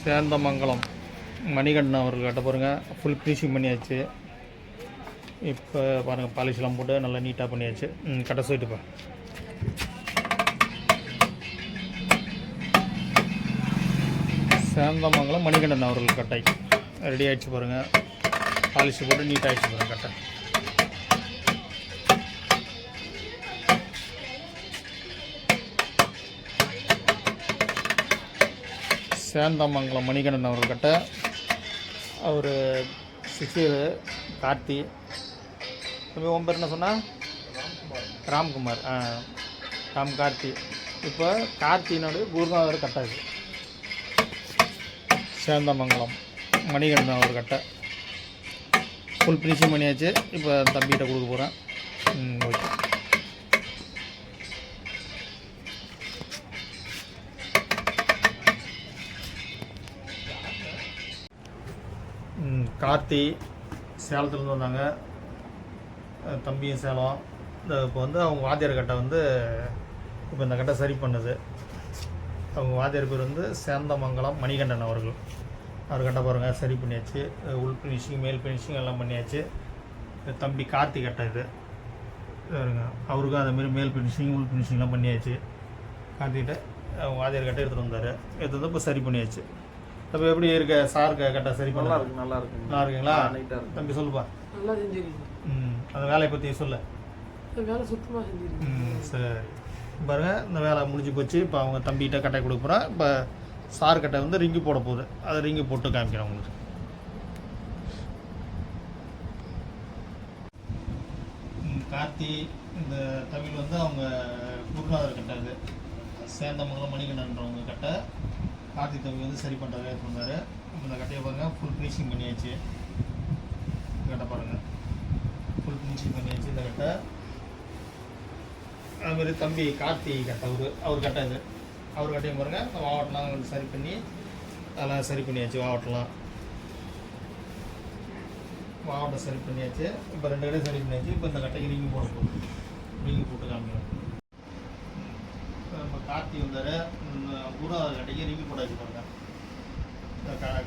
சேந்தமங்கலம் மணிகண்டன் அவர்கள் கட்ட பாருங்கள். ஃபுல் ஃபினிஷிங் பண்ணியாச்சு. இப்போ பாருங்கள், பாலிஷ்லாம் போட்டு நல்லா நீட்டாக பண்ணியாச்சு. கட்ட சொல்லிட்டுப்பா. சேந்தமங்கலம் மணிகண்டன் அவர்கள் கட்டை ரெடி ஆகிடுச்சு பாருங்கள். பாலிஷ் போட்டு நீட்டாக ஆகிடுச்சு பாருங்கள் கட்டை. சேந்தமங்கலம் மணிகண்டன் அவர்கள் கட்ட அவர் 6 கார்த்தி. தம்பி உன் பேர் என்ன சொன்னால்? ராம்குமார். ராம் கார்த்தி. இப்போ கார்த்தியினுடைய குருநாதர் கட்டாது. சேந்தமங்கலம் மணிகண்டன் அவர் கட்ட ஃபுல் ஃபினிஷிங் பண்ணியாச்சு. இப்போ தம்பிகிட்ட கொடுக்க போகிறேன். ஓகே. கார்த்தி சேலத்துலேருந்து வந்தாங்க. தம்பியும் சேலம். இப்போ அவங்க வாத்தியார் கட்டை இப்போ இந்த கட்டை சரி பண்ணுது. அவங்க வாத்தியார் பேர் சேந்தமங்கலம் மணிகண்டன் அவர்கள். அவர் கட்டை பாருங்கள் சரி பண்ணியாச்சு. உள் ஃபினிஷிங் மேல் ஃபினிஷிங் எல்லாம் பண்ணியாச்சு. தம்பி கார்த்தி கட்டை இது பாருங்க. அவருக்கும் அதேமாரி மேல் ஃபினிஷிங் உள் ஃபினிஷிங்லாம் பண்ணியாச்சு. கார்த்திகிட்ட அவங்க வாத்தியார் கட்டை எடுத்துகிட்டு வந்தார். எடுத்து இப்போ சரி பண்ணியாச்சு. அப்போ எப்படி இருக்க சார் கட்டை சரி பண்ணலாம்? நல்லா இருக்கு. நல்லா இருக்குங்களா? தம்பி சொல்லுப்பா. நல்லா செஞ்சுருக்கீங்க. அந்த வேலையை பற்றி சொல்ல. வேலை சுத்தமாக செஞ்சுருக்கீங்க. சரி பாருங்கள், இந்த வேலை முடிஞ்சு போச்சு. இப்போ அவங்க தம்பிகிட்ட கட்டை கொடுக்க போகிறேன். இப்போ சார் கட்டை ரிங்கி போட போகுது. அதை ரிங்கி போட்டு காமிக்கிறேன் உங்களுக்கு. கார்த்தி இந்த தமிழ் அவங்க குருநாதர் கட்டை. இது சேந்தமங்கலம் மணிகண்டன்றவங்க கட்டை. கார்த்தி தம்பி சரி பண்ணுறதே இருந்தார். இந்த கட்டையை பாருங்கள் ஃபுல் ஃபினிஷிங் பண்ணியாச்சு. கட்டை பாருங்கள் ஃபுல் ஃபினிஷிங் பண்ணியாச்சு இந்த கட்டை. அதுமாரி தம்பி கார்த்தி கட்டை அவர் கட்டை. இது அவர் கட்டையும் பாருங்கள். மாவட்டம்லாம் சரி பண்ணி அதெல்லாம் சரி பண்ணியாச்சு. மாவட்டம் சரி பண்ணியாச்சு. இப்போ 2 கடையும் சரி பண்ணியாச்சு. இப்போ இந்த கட்டைக்கு ரிங்கி போட போகுது. ரிங்கி போட்டு காமிக்கிறோம். இப்போ கார்த்தி வந்தார். குருநாதர் கட்டைக்கு ரிங்கி போட்டாச்சு பாருங்கள்.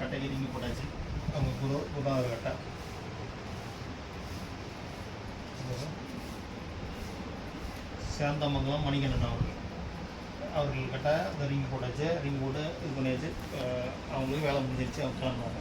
கட்டைக்கு ரிங்கி போட்டாச்சு. அவங்க குருநாதர் கட்டை. சேந்தமங்கலம் மணிகண்டன் அவர்கள் கட்டை இந்த ரிங்கி போட்டாச்சு. ரிங்கி போட்டு இது பண்ணியாச்சு. அவங்களுக்கு வேலை முடிஞ்சிருச்சு. அவங்க கிளம்புவாங்க.